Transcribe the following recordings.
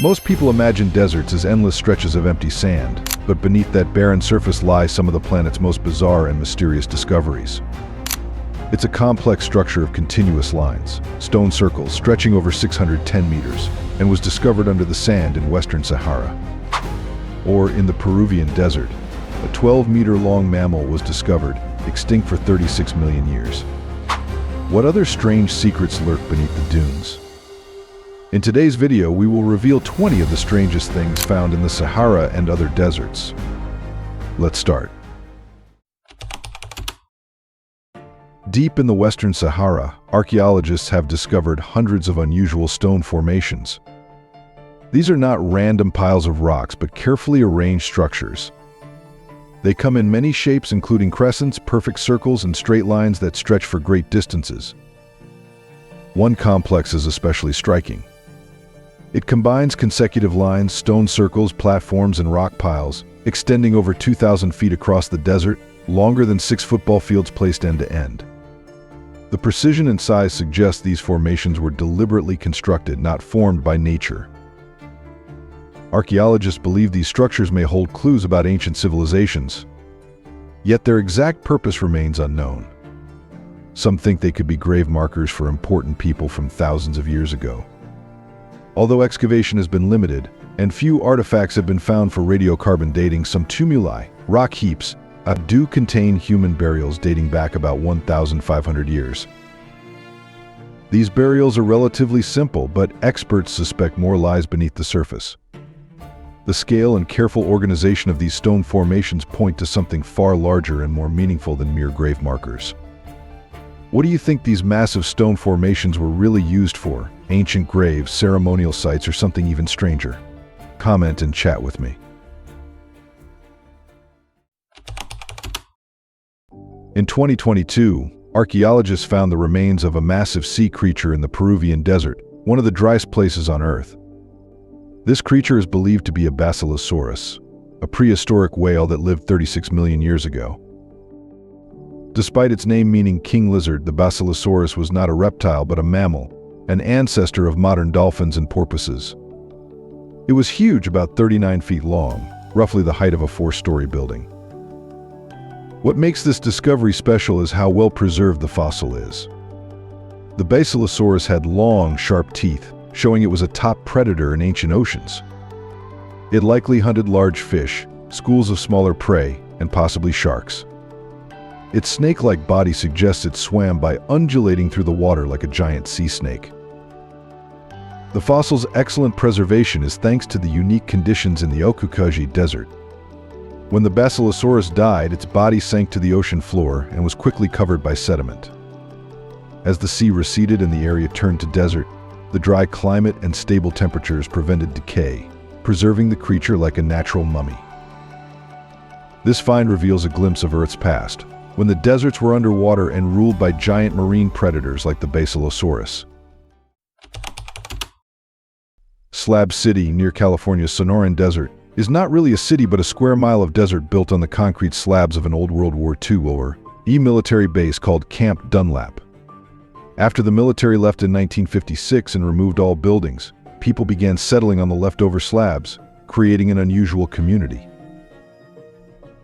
Most people imagine deserts as endless stretches of empty sand, but beneath that barren surface lie some of the planet's most bizarre and mysterious discoveries. It's a complex structure of continuous lines, stone circles stretching over 610 meters, and was discovered under the sand in western Sahara. Or in the Peruvian desert, a 12-meter-long mammal was discovered, extinct for 36 million years. What other strange secrets lurk beneath the dunes? In today's video, we will reveal 20 of the strangest things found in the Sahara and other deserts. Let's start. Deep in the western Sahara, archaeologists have discovered hundreds of unusual stone formations. These are not random piles of rocks, but carefully arranged structures. They come in many shapes, including crescents, perfect circles, and straight lines that stretch for great distances. One complex is especially striking. It combines consecutive lines, stone circles, platforms, and rock piles, extending over 2,000 feet across the desert, longer than 6 football fields placed end to end. The precision and size suggest these formations were deliberately constructed, not formed by nature. Archaeologists believe these structures may hold clues about ancient civilizations, yet their exact purpose remains unknown. Some think they could be grave markers for important people from thousands of years ago. Although excavation has been limited, and few artifacts have been found for radiocarbon dating, some tumuli, rock heaps, do contain human burials dating back about 1,500 years. These burials are relatively simple, but experts suspect more lies beneath the surface. The scale and careful organization of these stone formations point to something far larger and more meaningful than mere grave markers. What do you think these massive stone formations were really used for? Ancient graves, ceremonial sites, or something even stranger? Comment and chat with me. In 2022, archaeologists found the remains of a massive sea creature in the Peruvian desert, one of the driest places on Earth. This creature is believed to be a basilosaurus, a prehistoric whale that lived 36 million years ago. Despite its name meaning king lizard, the basilosaurus was not a reptile but a mammal, an ancestor of modern dolphins and porpoises. It was huge, about 39 feet long, roughly the height of a 4-story building. What makes this discovery special is how well preserved the fossil is. The basilosaurus had long, sharp teeth, showing it was a top predator in ancient oceans. It likely hunted large fish, schools of smaller prey, and possibly sharks. Its snake-like body suggests it swam by undulating through the water like a giant sea snake. The fossil's excellent preservation is thanks to the unique conditions in the Okakuji Desert. When the basilosaurus died, its body sank to the ocean floor and was quickly covered by sediment. As the sea receded and the area turned to desert, the dry climate and stable temperatures prevented decay, preserving the creature like a natural mummy. This find reveals a glimpse of Earth's past, when the deserts were underwater and ruled by giant marine predators like the basilosaurus. Slab City, near California's Sonoran Desert, is not really a city but a square mile of desert built on the concrete slabs of an old World War II or military base called Camp Dunlap. After the military left in 1956 and removed all buildings, people began settling on the leftover slabs, creating an unusual community.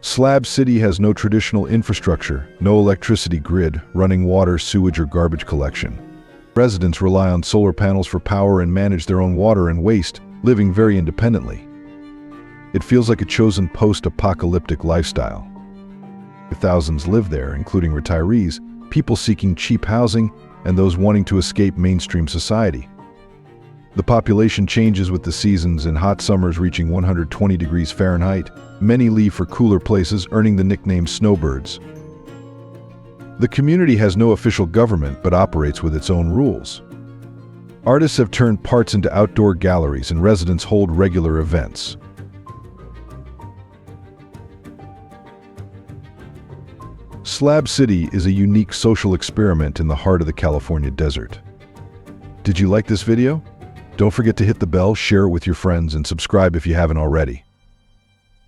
Slab City has no traditional infrastructure, no electricity grid, running water, sewage, or garbage collection. Residents rely on solar panels for power and manage their own water and waste, living very independently. It feels like a chosen post-apocalyptic lifestyle. Thousands live there, including retirees, people seeking cheap housing, and those wanting to escape mainstream society. The population changes with the seasons. In hot summers reaching 120 degrees Fahrenheit, many leave for cooler places, earning the nickname snowbirds. The community has no official government but operates with its own rules. Artists have turned parts into outdoor galleries and residents hold regular events. Slab City is a unique social experiment in the heart of the California desert. Did you like this video? Don't forget to hit the bell, share it with your friends, and subscribe if you haven't already.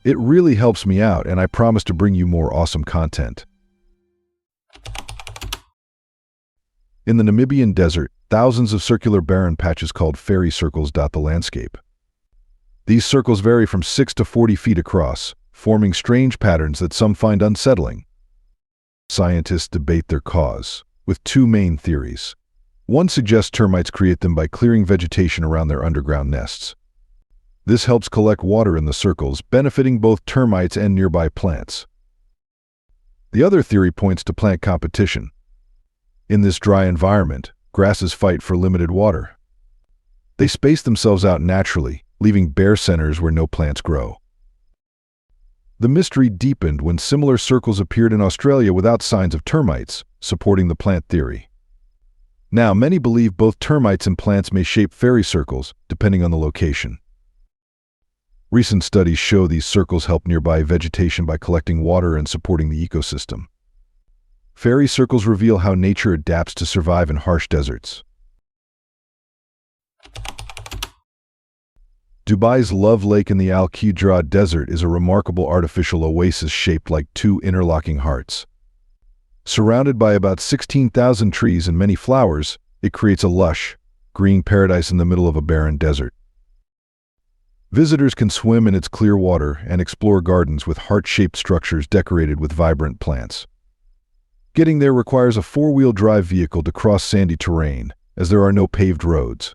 It really helps me out, and I promise to bring you more awesome content. In the Namibian desert, thousands of circular barren patches called fairy circles dot the landscape. These circles vary from 6 to 40 feet across, forming strange patterns that some find unsettling. Scientists debate their cause, with two main theories. One suggests termites create them by clearing vegetation around their underground nests. This helps collect water in the circles, benefiting both termites and nearby plants. The other theory points to plant competition. In this dry environment, grasses fight for limited water. They space themselves out naturally, leaving bare centers where no plants grow. The mystery deepened when similar circles appeared in Australia without signs of termites, supporting the plant theory. Now, many believe both termites and plants may shape fairy circles, depending on the location. Recent studies show these circles help nearby vegetation by collecting water and supporting the ecosystem. Fairy circles reveal how nature adapts to survive in harsh deserts. Dubai's Love Lake in the Al Qudra Desert is a remarkable artificial oasis shaped like two interlocking hearts. Surrounded by about 16,000 trees and many flowers, it creates a lush, green paradise in the middle of a barren desert. Visitors can swim in its clear water and explore gardens with heart-shaped structures decorated with vibrant plants. Getting there requires a four-wheel drive vehicle to cross sandy terrain, as there are no paved roads.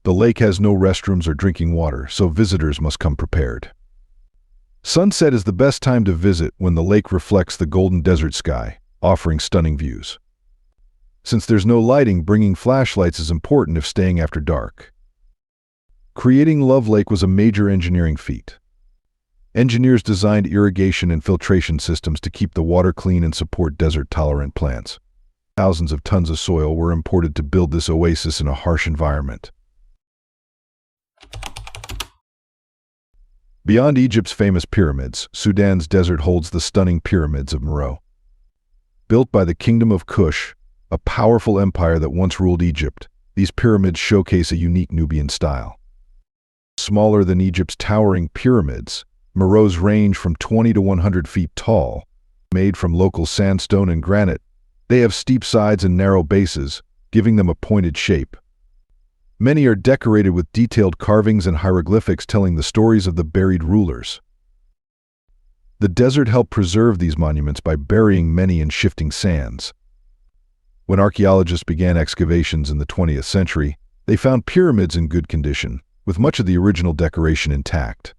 The lake has no restrooms or drinking water, so visitors must come prepared. Sunset is the best time to visit when the lake reflects the golden desert sky, offering stunning views. Since there's no lighting, bringing flashlights is important if staying after dark. Creating Love Lake was a major engineering feat. Engineers designed irrigation and filtration systems to keep the water clean and support desert-tolerant plants. Thousands of tons of soil were imported to build this oasis in a harsh environment. Beyond Egypt's famous pyramids, Sudan's desert holds the stunning Pyramids of Meroë. Built by the Kingdom of Kush, a powerful empire that once ruled Egypt, these pyramids showcase a unique Nubian style. Smaller than Egypt's towering pyramids, Meroës range from 20 to 100 feet tall. Made from local sandstone and granite, they have steep sides and narrow bases, giving them a pointed shape. Many are decorated with detailed carvings and hieroglyphics telling the stories of the buried rulers. The desert helped preserve these monuments by burying many in shifting sands. When archaeologists began excavations in the 20th century, they found pyramids in good condition, with much of the original decoration intact.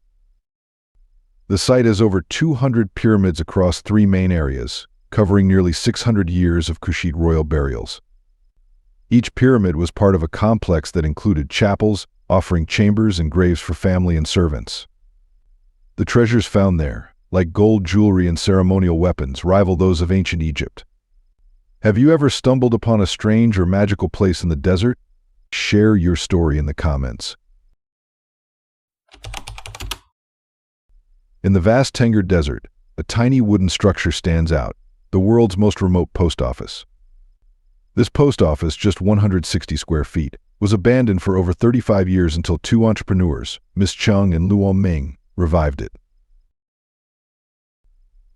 The site has over 200 pyramids across three main areas, covering nearly 600 years of Kushite royal burials. Each pyramid was part of a complex that included chapels, offering chambers and graves for family and servants. The treasures found there, like gold jewelry and ceremonial weapons, rival those of ancient Egypt. Have you ever stumbled upon a strange or magical place in the desert? Share your story in the comments. In the vast Tenger Desert, a tiny wooden structure stands out, the world's most remote post office. This post office, just 160 square feet, was abandoned for over 35 years until two entrepreneurs, Ms. Chung and Luo Ming, revived it.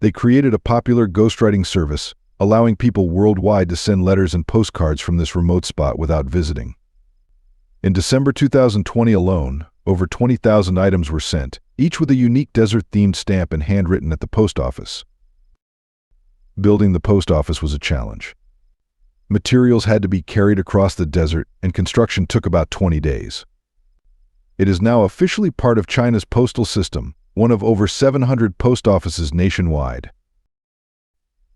They created a popular ghostwriting service, allowing people worldwide to send letters and postcards from this remote spot without visiting. In December 2020 alone, over 20,000 items were sent, each with a unique desert-themed stamp and handwritten at the post office. Building the post office was a challenge. Materials had to be carried across the desert, and construction took about 20 days. It is now officially part of China's postal system, one of over 700 post offices nationwide.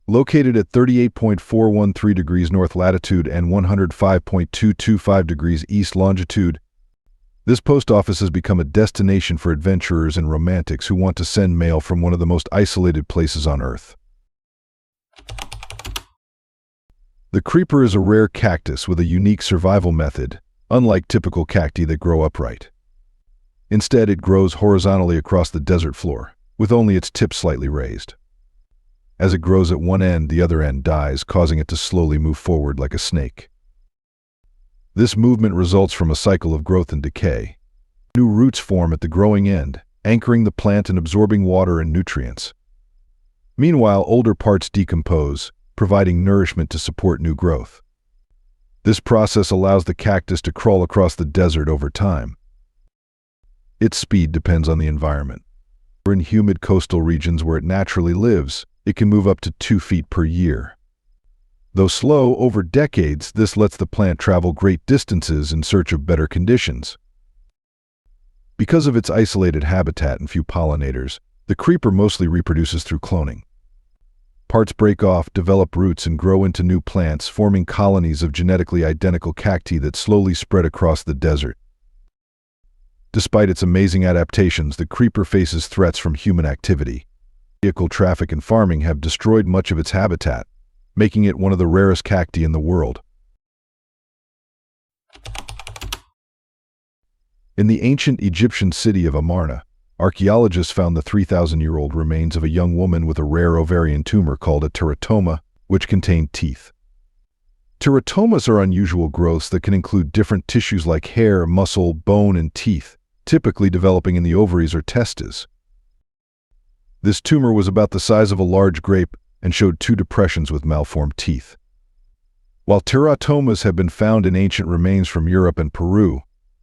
Located at 38.413 degrees north latitude and 105.225 degrees east longitude, this post office has become a destination for adventurers and romantics who want to send mail from one of the most isolated places on Earth. The creeper is a rare cactus with a unique survival method, unlike typical cacti that grow upright. Instead, it grows horizontally across the desert floor, with only its tip slightly raised. As it grows at one end, the other end dies, causing it to slowly move forward like a snake. This movement results from a cycle of growth and decay. New roots form at the growing end, anchoring the plant and absorbing water and nutrients. Meanwhile, older parts decompose, providing nourishment to support new growth. This process allows the cactus to crawl across the desert over time. Its speed depends on the environment. In humid coastal regions where it naturally lives, it can move up to 2 feet per year. Though slow over decades, this lets the plant travel great distances in search of better conditions. Because of its isolated habitat and few pollinators, the creeper mostly reproduces through cloning. Parts break off, develop roots, and grow into new plants, forming colonies of genetically identical cacti that slowly spread across the desert. Despite its amazing adaptations, the creeper faces threats from human activity. Vehicle traffic and farming have destroyed much of its habitat, making it one of the rarest cacti in the world. In the ancient Egyptian city of Amarna, archaeologists found the 3,000-year-old remains of a young woman with a rare ovarian tumor called a teratoma, which contained teeth. Teratomas are unusual growths that can include different tissues like hair, muscle, bone, and teeth, typically developing in the ovaries or testes. This tumor was about the size of a large grape and showed 2 depressions with malformed teeth. While teratomas have been found in ancient remains from Europe and Peru,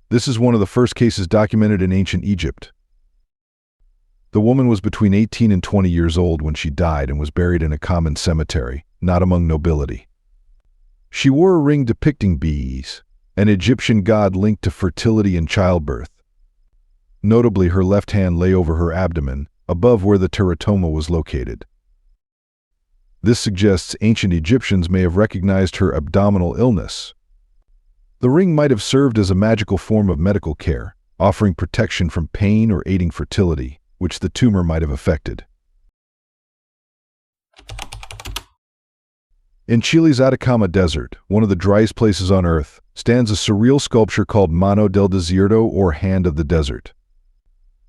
this is one of the first cases documented in ancient Egypt. The woman was between 18 and 20 years old when she died and was buried in a common cemetery, not among nobility. She wore a ring depicting bees, an Egyptian god linked to fertility and childbirth. Notably, her left hand lay over her abdomen, above where the teratoma was located. This suggests ancient Egyptians may have recognized her abdominal illness. The ring might have served as a magical form of medical care, offering protection from pain or aiding fertility, which the tumor might have affected. In Chile's Atacama Desert, one of the driest places on Earth, stands a surreal sculpture called Mano del Desierto, or Hand of the Desert.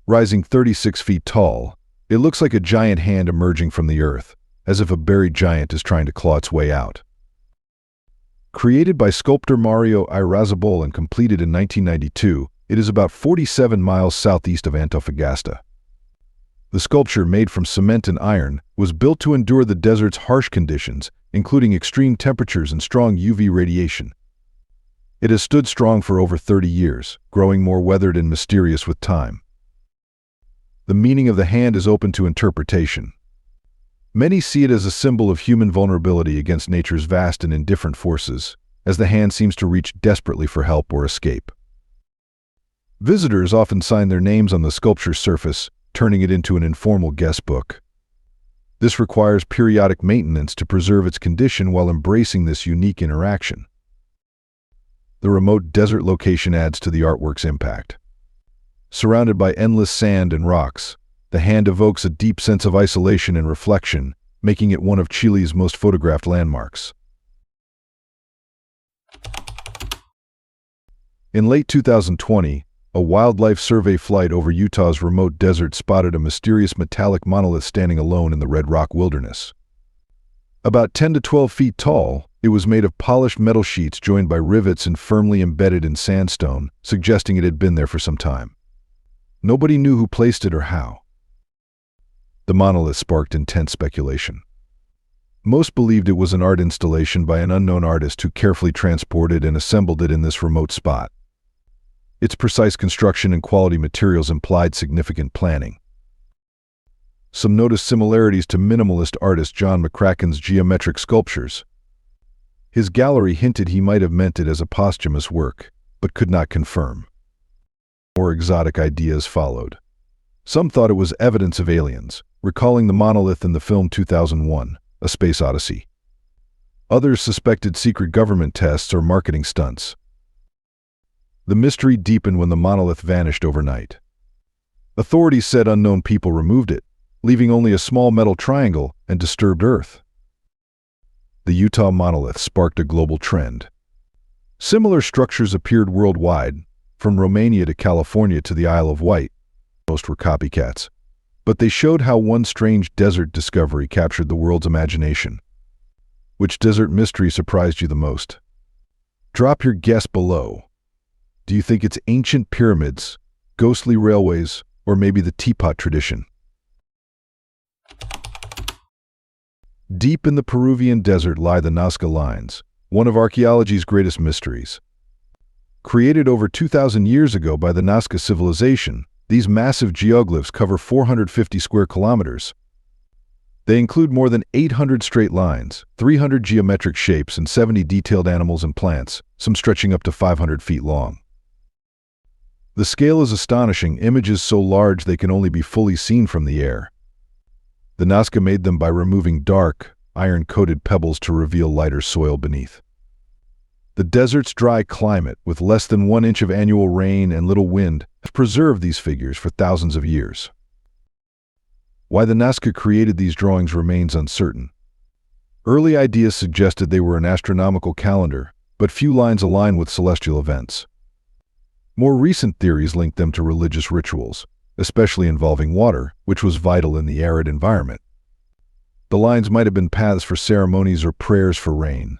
Rising 36 feet tall, it looks like a giant hand emerging from the earth, as if a buried giant is trying to claw its way out. Created by sculptor Mario Irarrázaval and completed in 1992, it is about 47 miles southeast of Antofagasta. The sculpture, made from cement and iron, was built to endure the desert's harsh conditions, including extreme temperatures and strong UV radiation. It has stood strong for over 30 years, growing more weathered and mysterious with time. The meaning of the hand is open to interpretation. Many see it as a symbol of human vulnerability against nature's vast and indifferent forces, as the hand seems to reach desperately for help or escape. Visitors often sign their names on the sculpture's surface, turning it into an informal guest book. This requires periodic maintenance to preserve its condition while embracing this unique interaction. The remote desert location adds to the artwork's impact. Surrounded by endless sand and rocks, the hand evokes a deep sense of isolation and reflection, making it one of Chile's most photographed landmarks. In late 2020, a wildlife survey flight over Utah's remote desert spotted a mysterious metallic monolith standing alone in the red rock wilderness. About 10 to 12 feet tall, it was made of polished metal sheets joined by rivets and firmly embedded in sandstone, suggesting it had been there for some time. Nobody knew who placed it or how. The monolith sparked intense speculation. Most believed it was an art installation by an unknown artist who carefully transported and assembled it in this remote spot. Its precise construction and quality materials implied significant planning. Some noticed similarities to minimalist artist John McCracken's geometric sculptures. His gallery hinted he might have meant it as a posthumous work, but could not confirm. More exotic ideas followed. Some thought it was evidence of aliens, recalling the monolith in the film 2001, A Space Odyssey. Others suspected secret government tests or marketing stunts. The mystery deepened when the monolith vanished overnight. Authorities said unknown people removed it, leaving only a small metal triangle and disturbed earth. The Utah monolith sparked a global trend. Similar structures appeared worldwide, from Romania to California to the Isle of Wight. Most were copycats, but they showed how one strange desert discovery captured the world's imagination. Which desert mystery surprised you the most? Drop your guess below. Do you think it's ancient pyramids, ghostly railways, or maybe the teapot tradition? Deep in the Peruvian desert lie the Nazca Lines, one of archaeology's greatest mysteries. Created over 2,000 years ago by the Nazca civilization, These massive geoglyphs cover 450 square kilometers. They include more than 800 straight lines, 300 geometric shapes, and 70 detailed animals and plants, some stretching up to 500 feet long. The scale is astonishing, images so large they can only be fully seen from the air. The Nazca made them by removing dark, iron-coated pebbles to reveal lighter soil beneath. The desert's dry climate, with less than 1 inch of annual rain and little wind, has preserved these figures for thousands of years. Why the Nazca created these drawings remains uncertain. Early ideas suggested they were an astronomical calendar, but few lines align with celestial events. More recent theories link them to religious rituals, especially involving water, which was vital in the arid environment. The lines might have been paths for ceremonies or prayers for rain.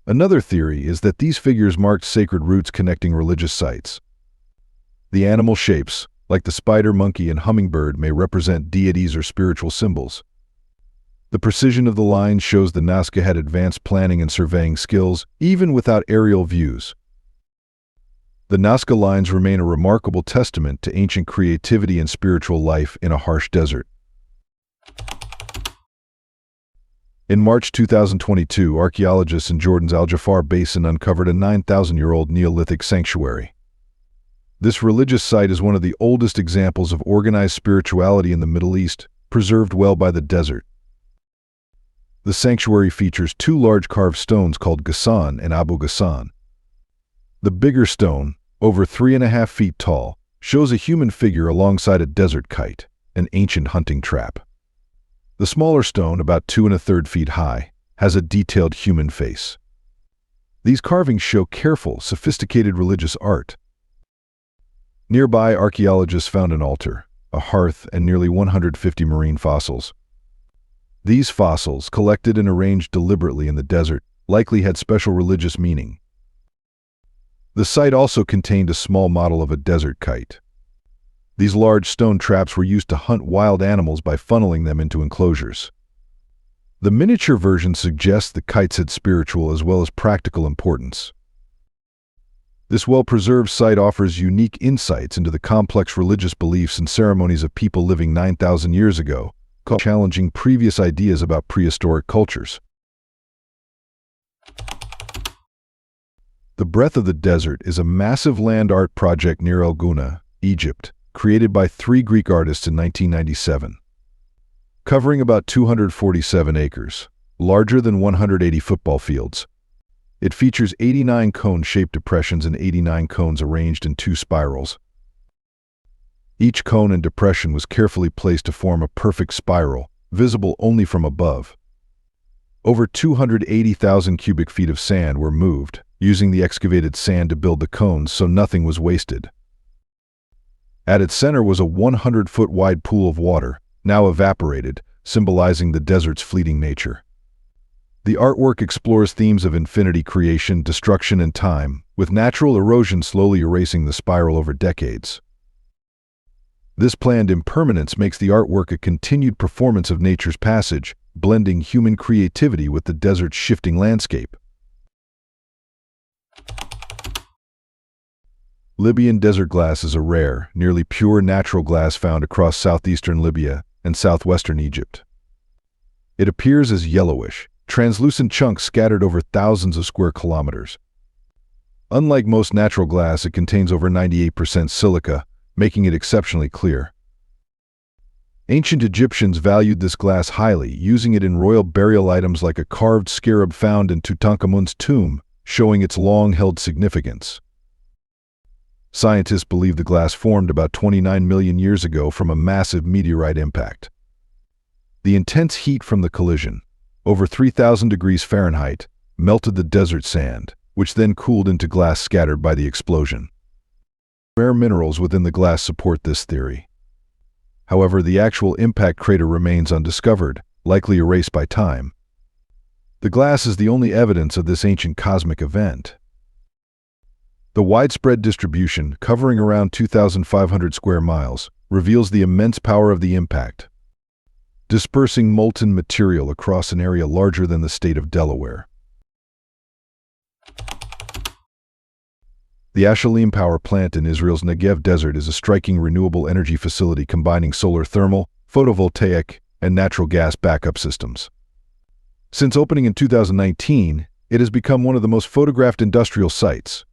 Another theory is that these figures marked sacred routes connecting religious sites. The animal shapes, like the spider, monkey, and hummingbird, may represent deities or spiritual symbols. The precision of the lines shows the Nazca had advanced planning and surveying skills, even without aerial views. The Nazca Lines remain a remarkable testament to ancient creativity and spiritual life in a harsh desert. In March 2022, archaeologists in Jordan's Al Jafar Basin uncovered a 9,000-year-old Neolithic sanctuary. This religious site is one of the oldest examples of organized spirituality in the Middle East, preserved well by the desert. The sanctuary features 2 large carved stones called Ghassan and Abu Ghassan. The bigger stone, over 3.5 feet tall, shows a human figure alongside a desert kite, an ancient hunting trap. The smaller stone, about 2.33 feet high, has a detailed human face. These carvings show careful, sophisticated religious art. Nearby, archaeologists found an altar, a hearth, and nearly 150 marine fossils. These fossils, collected and arranged deliberately in the desert, likely had special religious meaning. The site also contained a small model of a desert kite. These large stone traps were used to hunt wild animals by funneling them into enclosures. The miniature version suggests the kites had spiritual as well as practical importance. This well-preserved site offers unique insights into the complex religious beliefs and ceremonies of people living 9,000 years ago, challenging previous ideas about prehistoric cultures. The Breath of the Desert is a massive land art project near El Gouna, Egypt, created by 3 Greek artists in 1997. Covering about 247 acres, larger than 180 football fields, it features 89 cone-shaped depressions and 89 cones arranged in 2 spirals. Each cone and depression was carefully placed to form a perfect spiral, visible only from above. Over 280,000 cubic feet of sand were moved, using the excavated sand to build the cones so nothing was wasted. At its center was a 100-foot-wide pool of water, now evaporated, symbolizing the desert's fleeting nature. The artwork explores themes of infinity, creation, destruction, and time, with natural erosion slowly erasing the spiral over decades. This planned impermanence makes the artwork a continued performance of nature's passage, blending human creativity with the desert's shifting landscape. Libyan desert glass is a rare, nearly pure natural glass found across southeastern Libya and southwestern Egypt. It appears as yellowish, translucent chunks scattered over thousands of square kilometers. Unlike most natural glass, it contains over 98% silica, making it exceptionally clear. Ancient Egyptians valued this glass highly, using it in royal burial items like a carved scarab found in Tutankhamun's tomb, showing its long-held significance. Scientists believe the glass formed about 29 million years ago from a massive meteorite impact. The intense heat from the collision, over 3,000 degrees Fahrenheit, melted the desert sand, which then cooled into glass scattered by the explosion. Rare minerals within the glass support this theory. However, the actual impact crater remains undiscovered, likely erased by time. The glass is the only evidence of this ancient cosmic event. The widespread distribution, covering around 2,500 square miles, reveals the immense power of the impact, dispersing molten material across an area larger than the state of Delaware. The Ashalim power plant in Israel's Negev desert is a striking renewable energy facility combining solar thermal, photovoltaic, and natural gas backup systems. Since opening in 2019, it has become one of the most photographed industrial sites.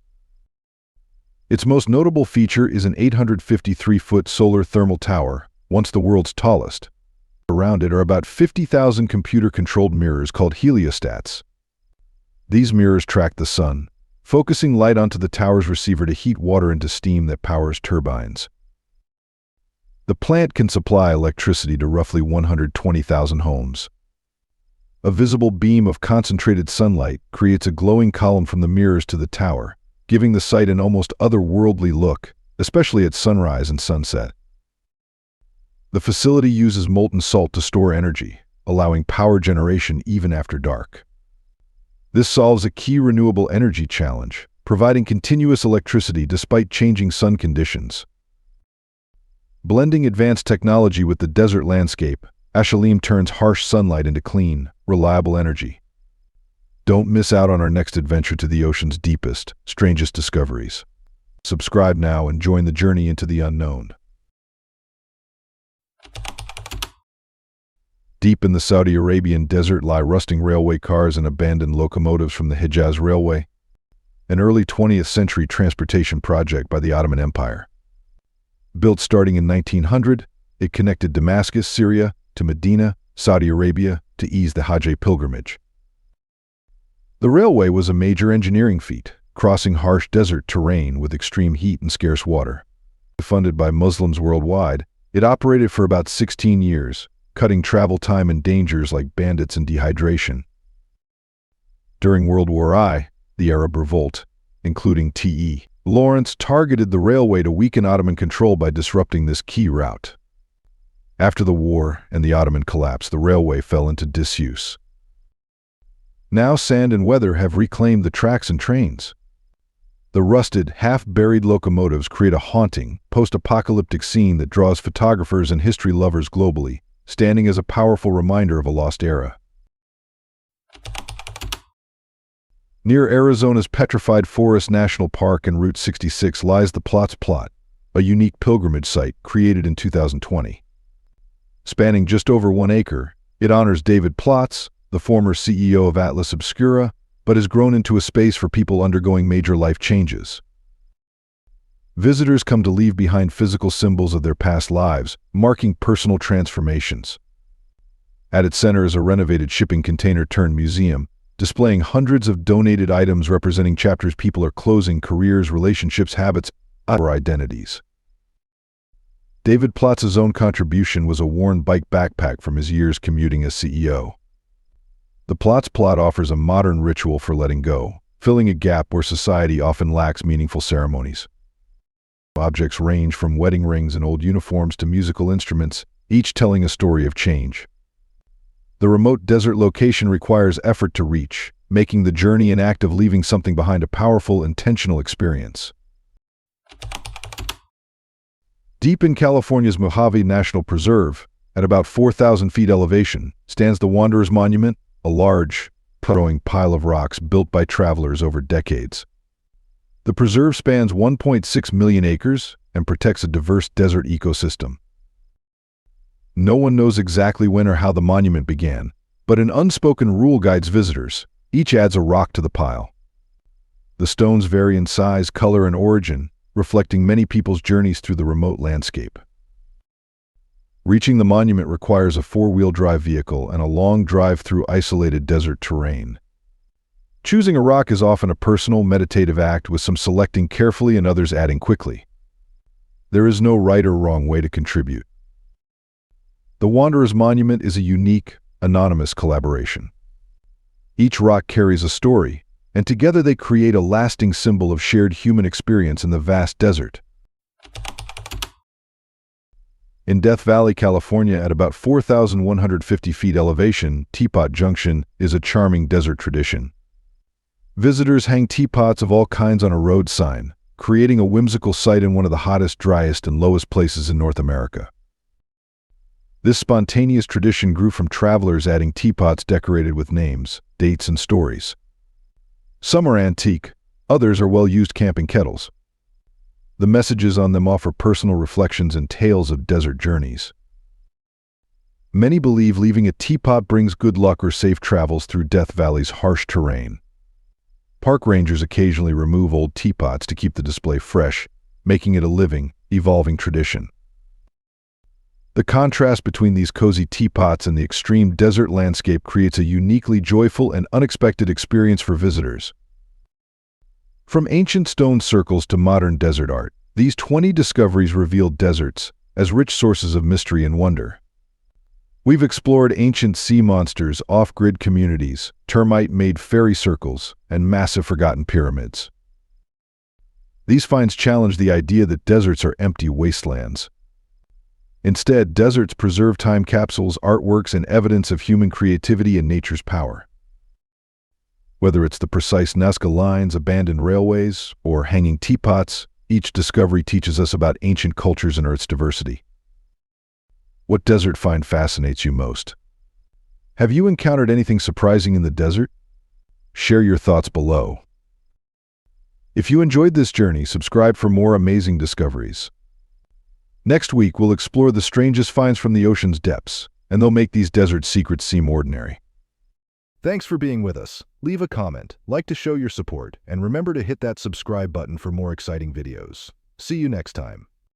Its most notable feature is an 853-foot solar thermal tower, once the world's tallest. Around it are about 50,000 computer-controlled mirrors called heliostats. These mirrors track the sun, focusing light onto the tower's receiver to heat water into steam that powers turbines. The plant can supply electricity to roughly 120,000 homes. A visible beam of concentrated sunlight creates a glowing column from the mirrors to the tower, giving the site an almost otherworldly look, especially at sunrise and sunset. The facility uses molten salt to store energy, allowing power generation even after dark. This solves a key renewable energy challenge, providing continuous electricity despite changing sun conditions. Blending advanced technology with the desert landscape, Ashalim turns harsh sunlight into clean, reliable energy. Don't miss out on our next adventure to the ocean's deepest, strangest discoveries. Subscribe now and join the journey into the unknown. Deep in the Saudi Arabian desert lie rusting railway cars and abandoned locomotives from the Hijaz Railway, an early 20th century transportation project by the Ottoman Empire. Built starting in 1900, it connected Damascus, Syria, to Medina, Saudi Arabia, to ease the Hajj pilgrimage. The railway was a major engineering feat, crossing harsh desert terrain with extreme heat and scarce water. Funded by Muslims worldwide, it operated for about 16 years, cutting travel time and dangers like bandits and dehydration. During World War I, the Arab Revolt, including T.E. Lawrence, targeted the railway to weaken Ottoman control by disrupting this key route. After the war and the Ottoman collapse, the railway fell into disuse. Now sand and weather have reclaimed the tracks and trains. The rusted, half-buried locomotives create a haunting, post-apocalyptic scene that draws photographers and history lovers globally, standing as a powerful reminder of a lost era. Near Arizona's Petrified Forest National Park and Route 66 lies the Plotz Plot, a unique pilgrimage site created in 2020. Spanning just over 1 acre, it honors David Plotz, the former CEO of Atlas Obscura, but has grown into a space for people undergoing major life changes. Visitors come to leave behind physical symbols of their past lives, marking personal transformations. At its center is a renovated shipping container-turned-museum, displaying hundreds of donated items representing chapters people are closing, careers, relationships, habits, or identities. David Plotz's own contribution was a worn bike backpack from his years commuting as CEO. The Plotz Plot offers a modern ritual for letting go, filling a gap where society often lacks meaningful ceremonies. Objects range from wedding rings and old uniforms to musical instruments, each telling a story of change. The remote desert location requires effort to reach, making the journey an act of leaving something behind, a powerful, intentional experience. Deep in California's Mojave National Preserve, at about 4,000 feet elevation, stands the Wanderer's Monument, a large, growing pile of rocks built by travelers over decades. The preserve spans 1.6 million acres and protects a diverse desert ecosystem. No one knows exactly when or how the monument began, but an unspoken rule guides visitors. Each adds a rock to the pile. The stones vary in size, color, and origin, reflecting many people's journeys through the remote landscape. Reaching the monument requires a 4-wheel drive vehicle and a long drive through isolated desert terrain. Choosing a rock is often a personal, meditative act, with some selecting carefully and others adding quickly. There is no right or wrong way to contribute. The Wanderer's Monument is a unique, anonymous collaboration. Each rock carries a story, and together they create a lasting symbol of shared human experience in the vast desert. In Death Valley, California, at about 4,150 feet elevation, Teapot Junction is a charming desert tradition. Visitors hang teapots of all kinds on a road sign, creating a whimsical sight in one of the hottest, driest, and lowest places in North America. This spontaneous tradition grew from travelers adding teapots decorated with names, dates, and stories. Some are antique, Others are well-used camping kettles. The messages on them offer personal reflections and tales of desert journeys. Many believe leaving a teapot brings good luck or safe travels through Death Valley's harsh terrain. Park rangers occasionally remove old teapots to keep the display fresh, making it a living, evolving tradition. The contrast between these cozy teapots and the extreme desert landscape creates a uniquely joyful and unexpected experience for visitors. From ancient stone circles to modern desert art, these 20 discoveries reveal deserts as rich sources of mystery and wonder. We've explored ancient sea monsters, off-grid communities, termite-made fairy circles, and massive forgotten pyramids. These finds challenge the idea that deserts are empty wastelands. Instead, deserts preserve time capsules, artworks, and evidence of human creativity and nature's power. Whether it's the precise Nazca Lines, abandoned railways, or hanging teapots, each discovery teaches us about ancient cultures and Earth's diversity. What desert find fascinates you most? Have you encountered anything surprising in the desert? Share your thoughts below. If you enjoyed this journey, subscribe for more amazing discoveries. Next week, we'll explore the strangest finds from the ocean's depths, and they'll make these desert secrets seem ordinary. Thanks for being with us. Leave a comment, like to show your support, and remember to hit that subscribe button for more exciting videos. See you next time.